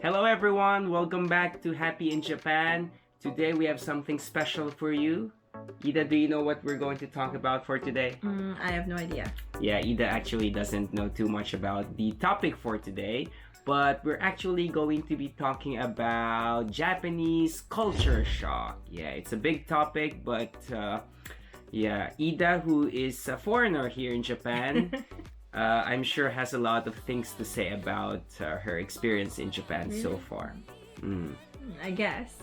Hello everyone, welcome back to HaPi in Japan. Today we have something special for you. Ida, do you know what we're going to talk about for today? I have no idea. Yeah, Ida actually doesn't know too much about the topic for today, but we're actually going to be talking about Japanese culture shock. Yeah, it's a big topic, but yeah, Ida, who is a foreigner here in Japan, I'm sure has a lot of things to say about her experience in Japan so far. I guess.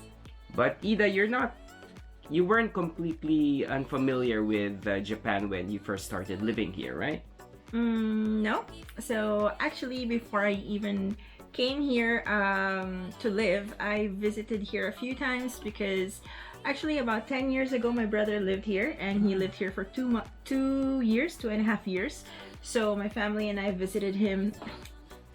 But Ida, you weren't completely unfamiliar with Japan when you first started living here, right? No. So actually, before I even came here to live, I visited here a few times because actually about 10 years ago, my brother lived here and he lived here for 2.5 years. So my family and I visited him.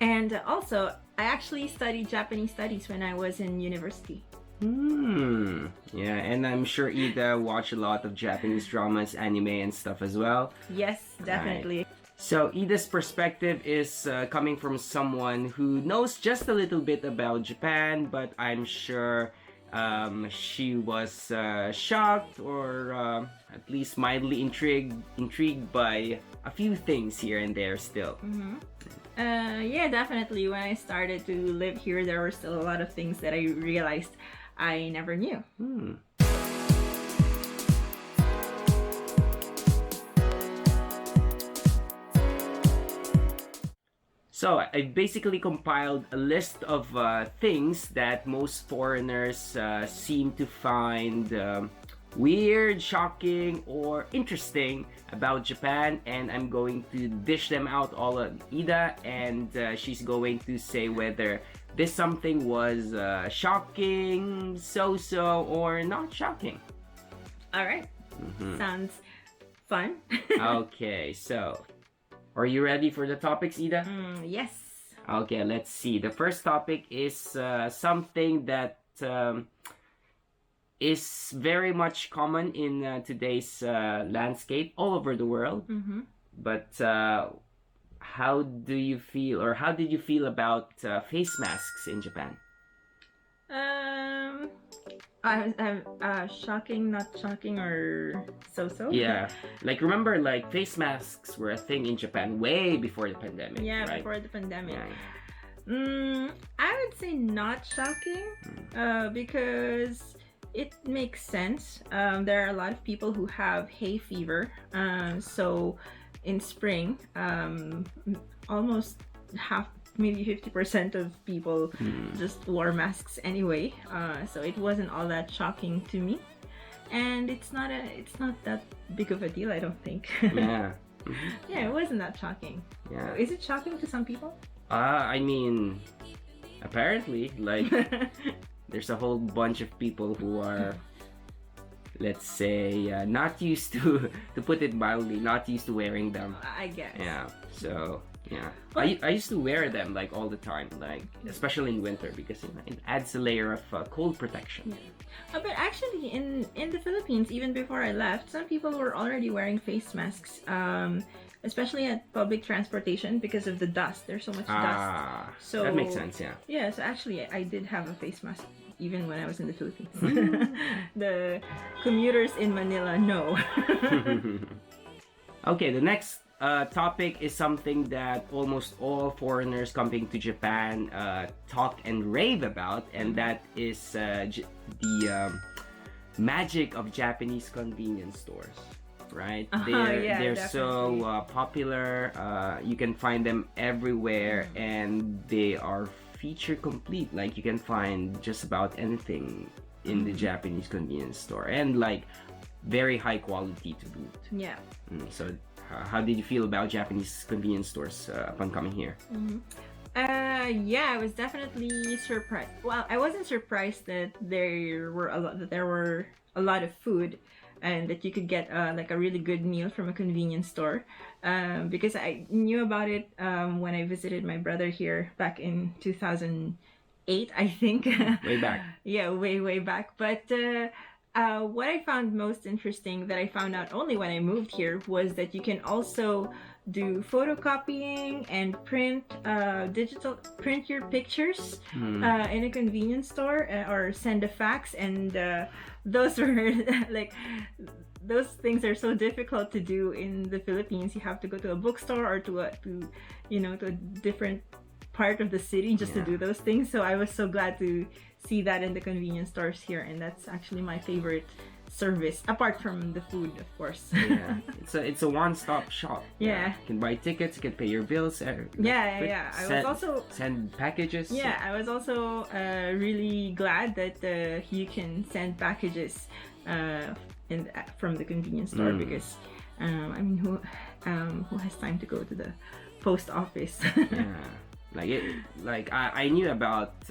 And also, I actually studied Japanese studies when I was in university. Yeah, and I'm sure Ida watched a lot of Japanese dramas, anime, and stuff as well. Yes, definitely. Right. So Ida's perspective is coming from someone who knows just a little bit about Japan, but I'm sure she was shocked or at least mildly intrigued by a few things here and there still. Yeah, definitely. When I started to live here, there were still a lot of things that I realized I never knew. So I basically compiled a list of things that most foreigners seem to find weird, shocking, or interesting about Japan, and I'm going to dish them out all on Ida, and she's going to say whether this something was shocking, so-so, or not shocking. All right. Sounds fun. Okay, so are you ready for the topics, Ida? Yes. Okay, let's see. The first topic is something that is very much common in today's landscape all over the world. But how do you feel, or how did you feel about face masks in Japan? Shocking, not shocking, or so-so. Yeah, like remember, like face masks were a thing in Japan way before the pandemic. Yeah, right? before the pandemic. Yeah. I would say not shocking, because it makes sense. There are a lot of people who have hay fever. So in spring, almost half, maybe 50% of people just wore masks anyway. So it wasn't all that shocking to me, and it's not that big of a deal, I don't think. Yeah. Yeah, it wasn't that shocking. Yeah. Is it shocking to some people? I mean, apparently, like, there's a whole bunch of people who are, let's say, not used to put it mildly, not used to wearing them. I guess. Yeah. So yeah, But I used to wear them like all the time, like especially in winter, because it adds a layer of cold protection. But actually, in the Philippines, even before I left, some people were already wearing face masks, especially at public transportation because of the dust. There's so much dust. So that makes sense. Yeah. Yeah. So actually, I did have a face mask even when I was in the Philippines. The commuters in Manila know. Okay, the next topic is something that almost all foreigners coming to Japan talk and rave about, and that is the magic of Japanese convenience stores, right? They're definitely. so popular. You can find them everywhere, and they are feature complete. Like you can find just about anything in the Japanese convenience store, and like very high quality to boot. Yeah. So how did you feel about Japanese convenience stores upon coming here? Yeah, I was definitely surprised. Well, I wasn't surprised that there were a lot of food, and that you could get like a really good meal from a convenience store, because I knew about it when I visited my brother here back in 2008, I think. Way back. Yeah, way back. But what I found most interesting, that I found out only when I moved here, was that you can also do photocopying and print your pictures in a convenience store, or send a fax, and those were like, those things are so difficult to do in the Philippines. You have to go to a bookstore or to a different part of the city just to do those things. So I was so glad to see that in the convenience stores here, and that's actually my favorite service, apart from the food, of course. Yeah, it's a one-stop shop. Yeah. You can buy tickets, you can pay your bills. I was also send packages. Yeah, I was also really glad that you can send packages from the convenience store, because I mean, who has time to go to the post office? I knew about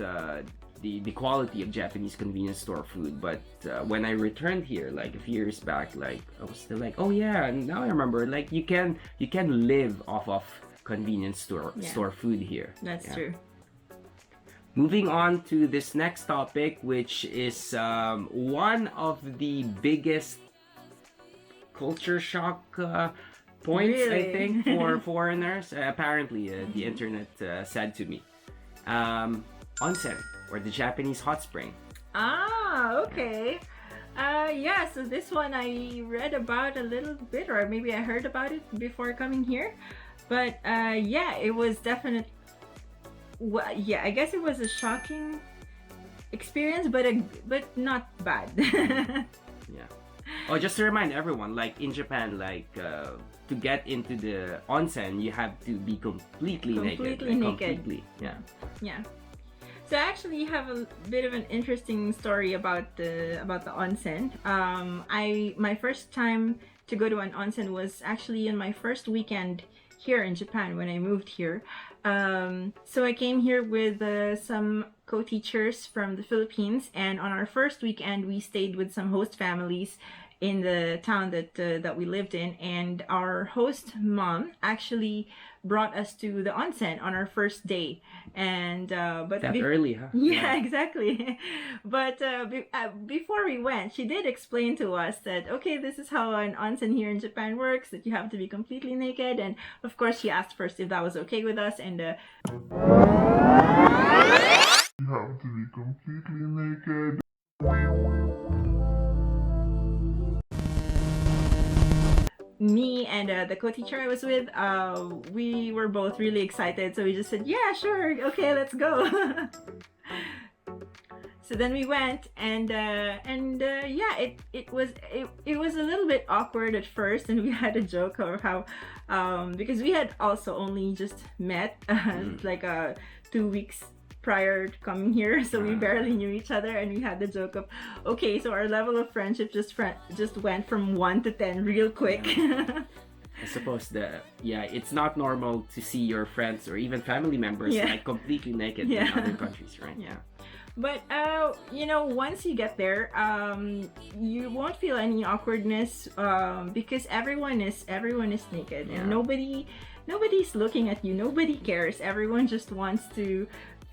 the quality of Japanese convenience store food, but when I returned here like a few years back, like I was still like, oh yeah, now I remember, like you can live off of convenience store food here. That's true. Moving on to this next topic, which is one of the biggest culture shock points, Really? I think, for foreigners. Apparently, the internet said to me. Onsen, or the Japanese hot spring. Ah, okay. Yeah, so this one I read about a little bit, or maybe I heard about it before coming here. But yeah, it was definitely, well, yeah, I guess it was a shocking experience, but not bad. Yeah. Oh, just to remind everyone, like in Japan, like to get into the onsen, you have to be completely naked. Completely naked. Completely, yeah. Yeah. So I actually have a bit of an interesting story about the onsen. My first time to go to an onsen was actually in my first weekend here in Japan when I moved here. So I came here with some co-teachers from the Philippines, and on our first weekend we stayed with some host families in the town that we lived in, and our host mom actually brought us to the onsen on our first day. And but early, huh? Yeah, exactly. But before we went, she did explain to us that, okay, this is how an onsen here in Japan works, that you have to be completely naked. And of course she asked first if that was okay with us, and You have to be completely naked. me and the co-teacher I was with, we were both really excited, so we just said, yeah, sure, okay, let's go. So then we went, and yeah, it was a little bit awkward at first, and we had a joke of how because we had also only just met like 2 weeks prior to coming here, so we barely knew each other, and we had the joke of, okay, so our level of friendship just went from 1 to 10 real quick. I suppose it's not normal to see your friends or even family members like completely naked in other countries, right? Yeah. But once you get there, you won't feel any awkwardness, because everyone is naked, and nobody's looking at you. Nobody cares. Everyone just wants to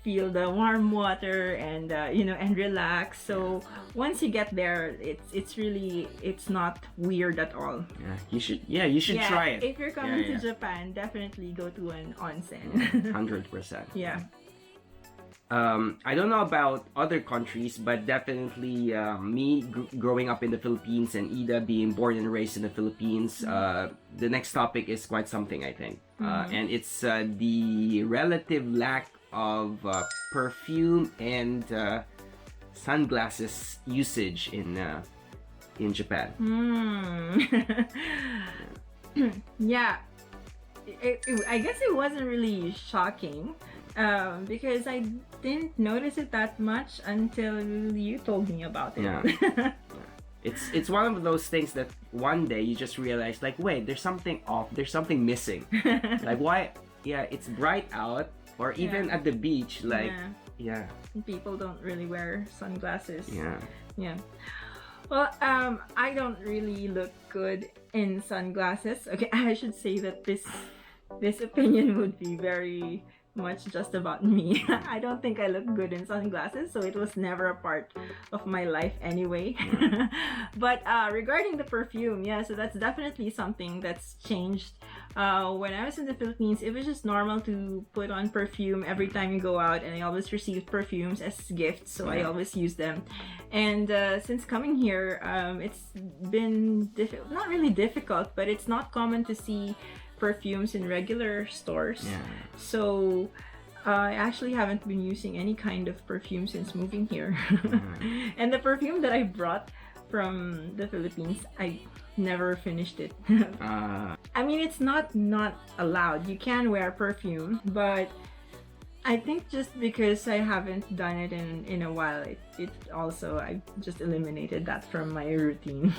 feel the warm water and and relax. So once you get there, it's not weird at all. You should try it. If you're coming to Japan, definitely go to an onsen. 100%. Yeah. I don't know about other countries, but definitely me growing up in the Philippines and Ida being born and raised in the Philippines, the next topic is quite something, I think. And it's the relative lack of perfume and sunglasses usage in Japan. Yeah. I guess it wasn't really shocking, because I didn't notice it that much until you told me about it. Yeah. It's one of those things that one day you just realize, like, wait, there's something off, there's something missing. Like, why? Yeah, it's bright out, or even at the beach, like, people don't really wear sunglasses. Yeah. Well, I don't really look good in sunglasses. Okay, I should say that this opinion would be very much just about me. I don't think I look good in sunglasses, so it was never a part of my life anyway. But regarding the perfume, yeah, so that's definitely something that's changed. When I was in the Philippines, it was just normal to put on perfume every time you go out, and I always received perfumes as gifts, so I always use them. And since coming here, it's been not really difficult, but it's not common to see perfumes in regular stores. So I actually haven't been using any kind of perfume since moving here. And the perfume that I brought from the Philippines, I never finished it. I mean, it's not allowed. You can wear perfume, but I think just because I haven't done it in a while, it also, I just eliminated that from my routine.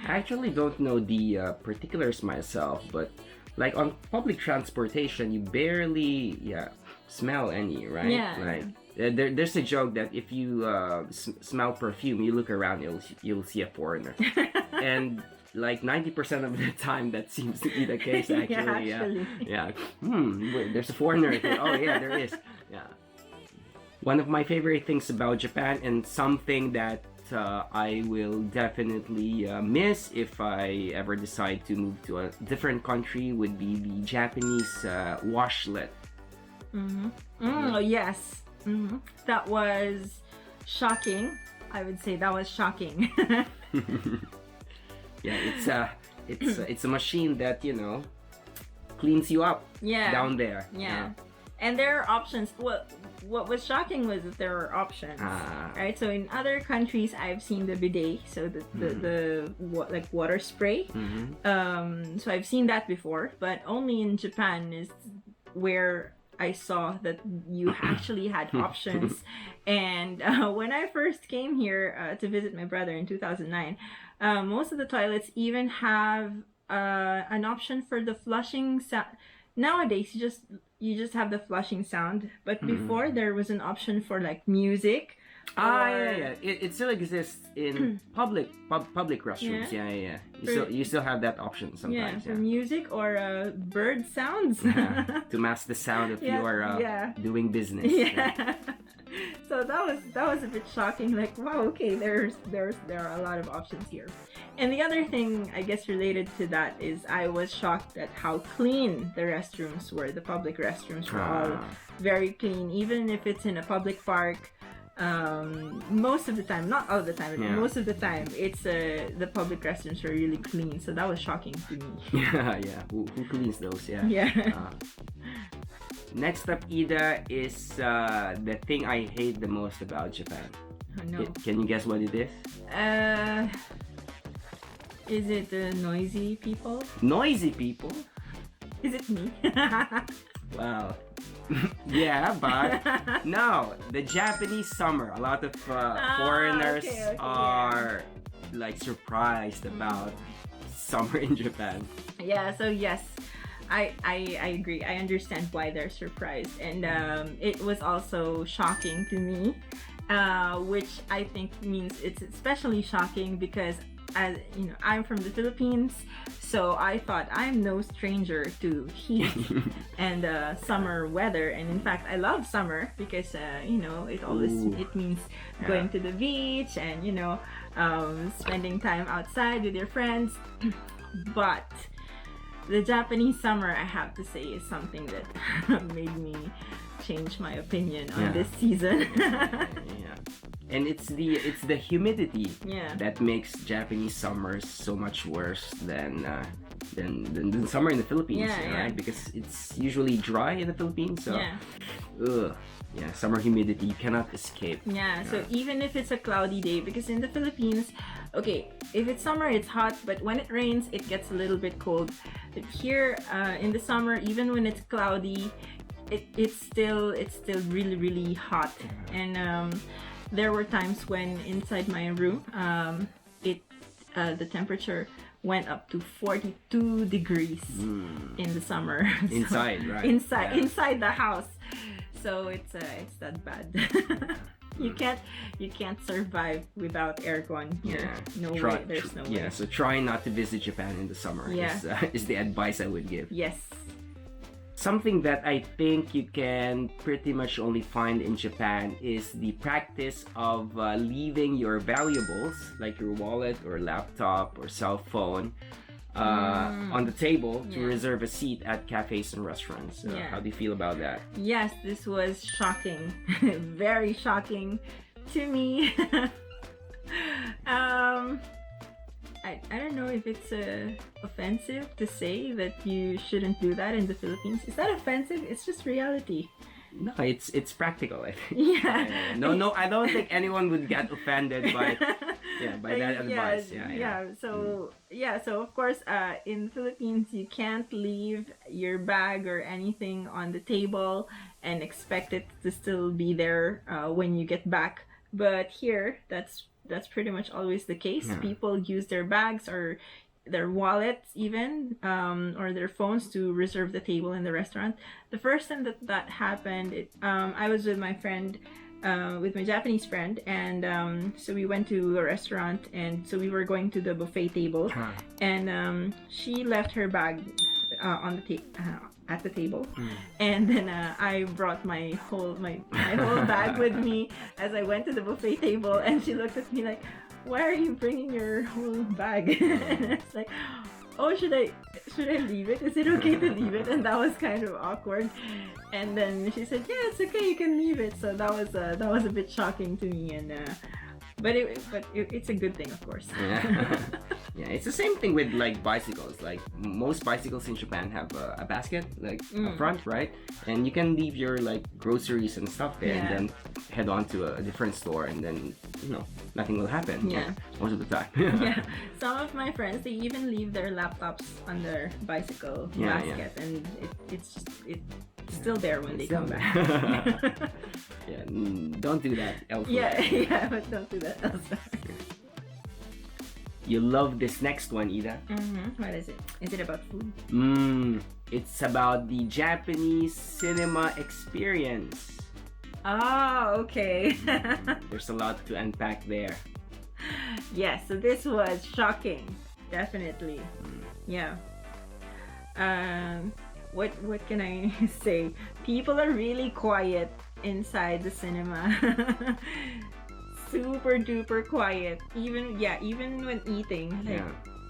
I actually don't know the particulars myself, but like on public transportation, you barely smell any, right? Yeah. Like there's a joke that if you smell perfume, you look around, you'll see a foreigner, and like 90% of the time that seems to be the case. Actually, wait, there's a foreigner here. Oh yeah, there is. One of my favorite things about Japan, and something that I will definitely miss if I ever decide to move to a different country, would be the Japanese washlet. Oh yes. That was shocking. I would say that was shocking. It's a machine that, you know, cleans you up down there. And there are options. What was shocking was that there were options, right? So in other countries, I've seen the bidet, so the like water spray. So I've seen that before, but only in Japan is where I saw that you actually had options. And when I first came here to visit my brother in 2009, most of the toilets even have an option for the flushing sound. Nowadays, you just have the flushing sound, but before there was an option for like music. It still exists in public restrooms. You still have that option sometimes. For music or bird sounds. To mask the sound of your doing business. So that was a bit shocking. Like, wow, okay, there are a lot of options here. And the other thing, I guess, related to that is I was shocked at how clean the restrooms were. The public restrooms were all very clean, even if it's in a public park. Most of the time, not all the time, but most of the time, it's the public restrooms are really clean. So that was shocking to me. Who cleans those? Next up, Ida, is the thing I hate the most about Japan. Oh, no. Can you guess what it is? Is it the noisy people? Noisy people? Is it me? Well, yeah, but no, the Japanese summer. A lot of foreigners are like surprised about summer in Japan. So yes, I agree. I understand why they're surprised, and it was also shocking to me, which I think means it's especially shocking because, as you know, I'm from the Philippines, so I thought I'm no stranger to heat and summer weather. And in fact, I love summer because you know, it means going to the beach and, you know, spending time outside with your friends. But the Japanese summer, I have to say, is something that made me change my opinion on this season. And it's the humidity that makes Japanese summers so much worse than summer in the Philippines, right? Because it's usually dry in the Philippines, so summer humidity, you cannot escape. So even if it's a cloudy day, because in the Philippines, okay, if it's summer, it's hot, but when it rains, it gets a little bit cold. But here, in the summer, even when it's cloudy, it's still really, really hot. And there were times when inside my room, the temperature went up to 42 degrees in the summer. Inside, right? Inside the house. So it's that bad. You can't survive without aircon here. There's no way. So try not to visit Japan in the summer. Is the advice I would give. Yes. Something that I think you can pretty much only find in Japan is the practice of leaving your valuables, like your wallet or laptop or cell phone, on the table to reserve a seat at cafes and restaurants. How do you feel about that? Yes, this was shocking. Very shocking to me. I don't know if it's offensive to say that you shouldn't do that in the Philippines. Is that offensive? It's just reality. No, it's practical, I think. Yeah. No, I don't think anyone would get offended by that advice. So of course, in the Philippines, you can't leave your bag or anything on the table and expect it to still be there when you get back. But here, that's pretty much always the case. Yeah. People use their bags or their wallets even, or their phones to reserve the table in the restaurant. The first time that happened, I was with my friend, with my Japanese friend, and so we went to a restaurant, and so we were going to the buffet table, and she left her bag on the at the table, and then I brought my whole bag with me as I went to the buffet table, and she looked at me like, "Why are you bringing your whole bag?" And it's like, "Oh, should I leave it? Is it okay to leave it?" And that was kind of awkward. And then she said, "Yeah, it's okay, you can leave it." So that was a bit shocking to me, and but it's a good thing, of course. Yeah, it's the same thing with like bicycles. Like most bicycles in Japan have a basket like up front, right? And you can leave your like groceries and stuff there, and then head on to a different store, and then nothing will happen. Yeah, most of the time. Yeah, some of my friends, they even leave their laptops on their bicycle basket, and it's still there when they come back. Don't do that elsewhere. Yeah, but don't do that elsewhere. You love this next one, Ida. What is it? Is it about food? It's about the Japanese cinema experience. Oh, okay. There's a lot to unpack there. Yes, so this was shocking. Definitely. Yeah. What can I say? People are really quiet inside the cinema. Super duper quiet. Even when eating.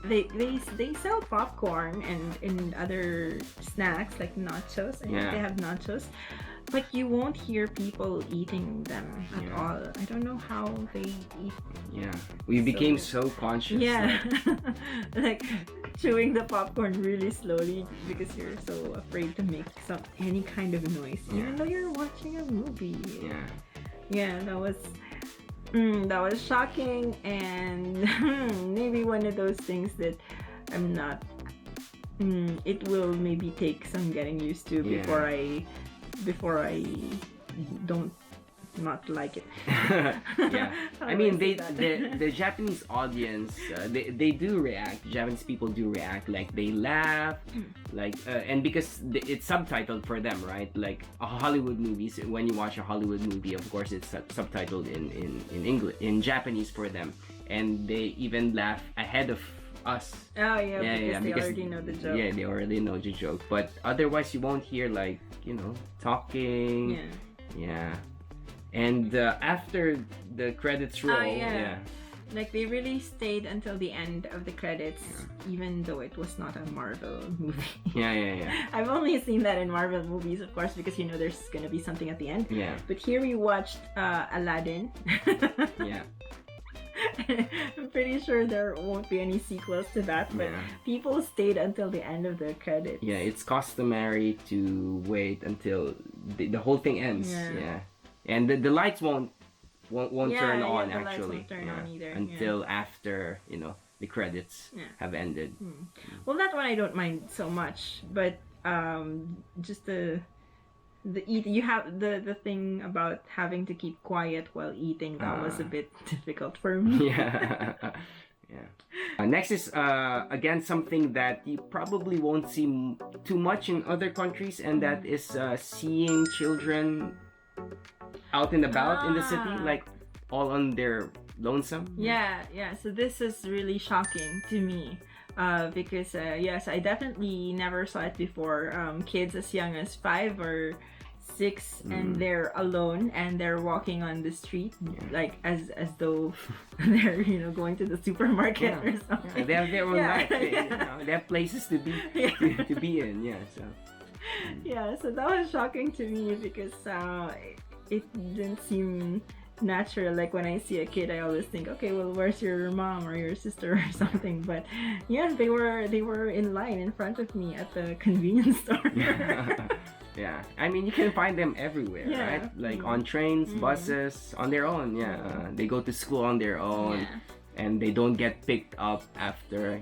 Like, they sell popcorn and other snacks like nachos. I think they have nachos. But you won't hear people eating them at all. I don't know how they eat. Yeah, we became so conscious. Yeah, like chewing the popcorn really slowly because you're so afraid to make any kind of noise, even though you're watching a movie. Yeah, that was shocking, and maybe one of those things that I'm not. It will maybe take some getting used to before I don't not like it. I mean, the Japanese audience, they do react. Japanese people do react. Like they laugh, like and because it's subtitled for them, right? Like a Hollywood movies. When you watch a Hollywood movie, of course, it's subtitled in English, in Japanese for them, and they even laugh ahead of us. Oh because they already know the joke. Yeah, they already know the joke. But otherwise, you won't hear like talking. Yeah. And after the credits roll, like they really stayed until the end of the credits, even though it was not a Marvel movie. Yeah. I've only seen that in Marvel movies, of course, because there's gonna be something at the end. Yeah. But here we watched Aladdin. Yeah. I'm pretty sure there won't be any sequels to that, but people stayed until the end of the credits. Yeah, it's customary to wait until the whole thing ends. Yeah. And the lights won't turn on the actually. Lights won't turn on either. Until after the credits have ended. Well, that one I don't mind so much, but just the eat, you have the thing about having to keep quiet while eating, that was a bit difficult for me. Next is again something that you probably won't see too much in other countries, and that is seeing children out and about in the city, like all on their lonesome. Yeah. So this is really shocking to me. because yes, I definitely never saw it before. Kids as young as 5 or 6, and they're alone and they're walking on the street, like as though they're going to the supermarket or something. They have their own life. They, Yeah. they have places to be to be in. Yeah. So. Yeah, so that was shocking to me because it didn't seem natural. Like when I see a kid, I always think, okay, well, where's your mom or your sister or something? But yeah, they were in line in front of me at the convenience store. Yeah, I mean you can find them everywhere, Yeah. right? Like on trains, buses, on their own. Yeah, they go to school on their own, Yeah. and they don't get picked up after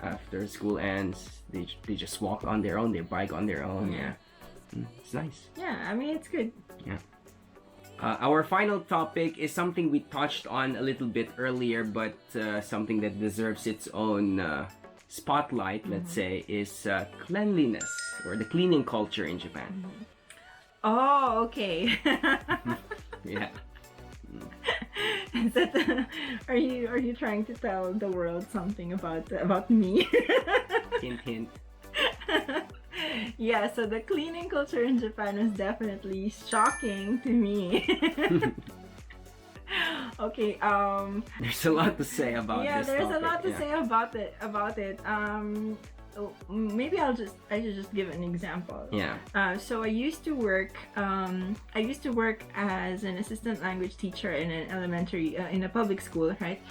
after school ends. They just walk on their own. They bike on their own. Yeah. It's nice. Yeah, I mean it's good. Our final topic is something we touched on a little bit earlier, but something that deserves its own spotlight, let's say, is cleanliness or the cleaning culture in Japan. Oh, okay. Yeah. Is that are you trying to tell the world something about me? Hint, hint. Yeah, so the cleaning culture in Japan was definitely shocking to me. Okay, There's a lot to say about yeah, this there's topic. a lot to say about it. Maybe I should just give an example. Yeah. So I used to work as an assistant language teacher in an elementary in a public school, right?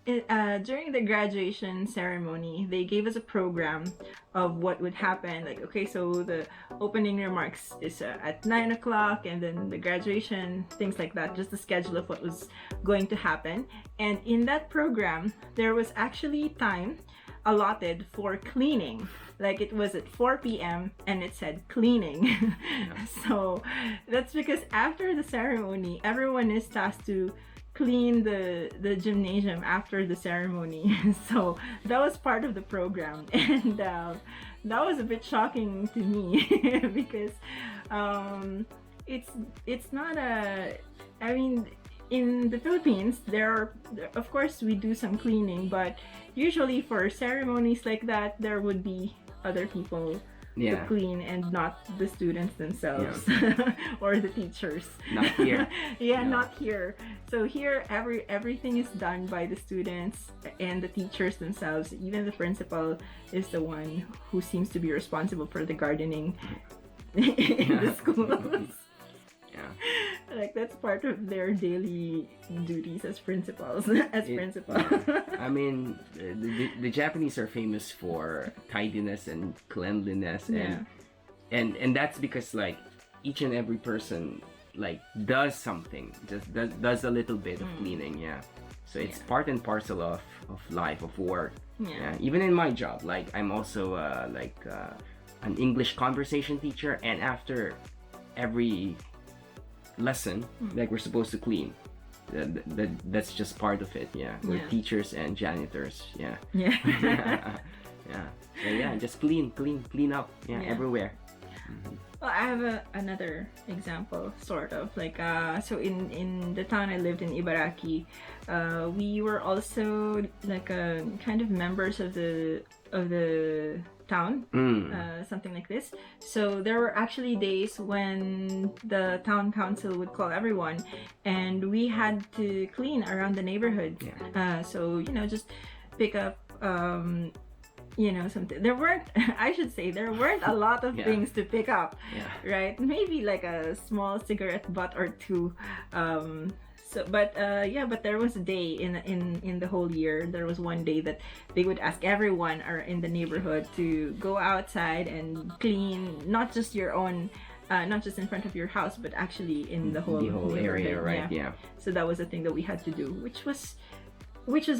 During the graduation ceremony, they gave us a program of what would happen. Like, okay, so the opening remarks is at 9 o'clock, and then the graduation, things like that, just the schedule of what was going to happen. And in that program, there was actually time allotted for cleaning. Like it was at 4 p.m. and it said cleaning. So that's because after the ceremony, everyone is tasked to clean the gymnasium after the ceremony. So that was part of the program, and that was a bit shocking to me because it's not a, I mean, in the Philippines of course we do some cleaning, but usually for ceremonies like that there would be other people to clean and not the students themselves or the teachers. Not here. Not here. So here everything is done by the students and the teachers themselves. Even the principal is the one who seems to be responsible for the gardening in the schools. Like that's part of their daily duties as principals. I mean, the Japanese are famous for tidiness and cleanliness, and that's because like each and every person like does something, just does a little bit of cleaning. So it's part and parcel of life, of work. Even in my job, like I'm also an English conversation teacher, and after every lesson, like we're supposed to clean. That's just part of it. We're teachers and janitors. So just clean up everywhere. Well, I have another example, sort of like so in the town I lived in, Ibaraki, we were also like kind of members of the town, something like this. So there were actually days when the town council would call everyone, and we had to clean around the neighborhood. So just pick up something. There weren't there weren't a lot of things to pick up, right? Maybe like a small cigarette butt or two. But there was a day in the whole year. There was one day that they would ask everyone in the neighborhood to go outside and clean, not just your own, not just in front of your house, but actually in the whole area, right? So that was a thing that we had to do, which was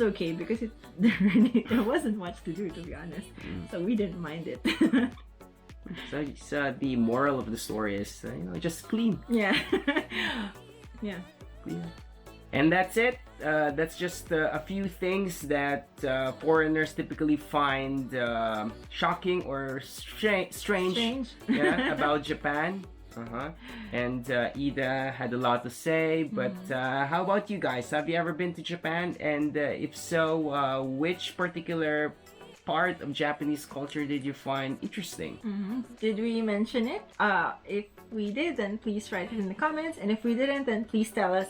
okay because there wasn't much to do, to be honest. So we didn't mind it. So the moral of the story is just clean. Clean. And that's it. That's just a few things that foreigners typically find shocking or strange. About Japan. And Ida had a lot to say, but how about you guys? Have you ever been to Japan? And if so, which particular part of Japanese culture did you find interesting? Did we mention it? If we did, then please write it in the comments. And if we didn't, then please tell us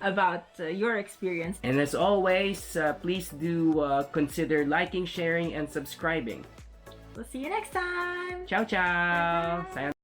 about your experience. And as always, please do consider liking, sharing, and subscribing. We'll see you next time. Ciao, ciao! Sayonara.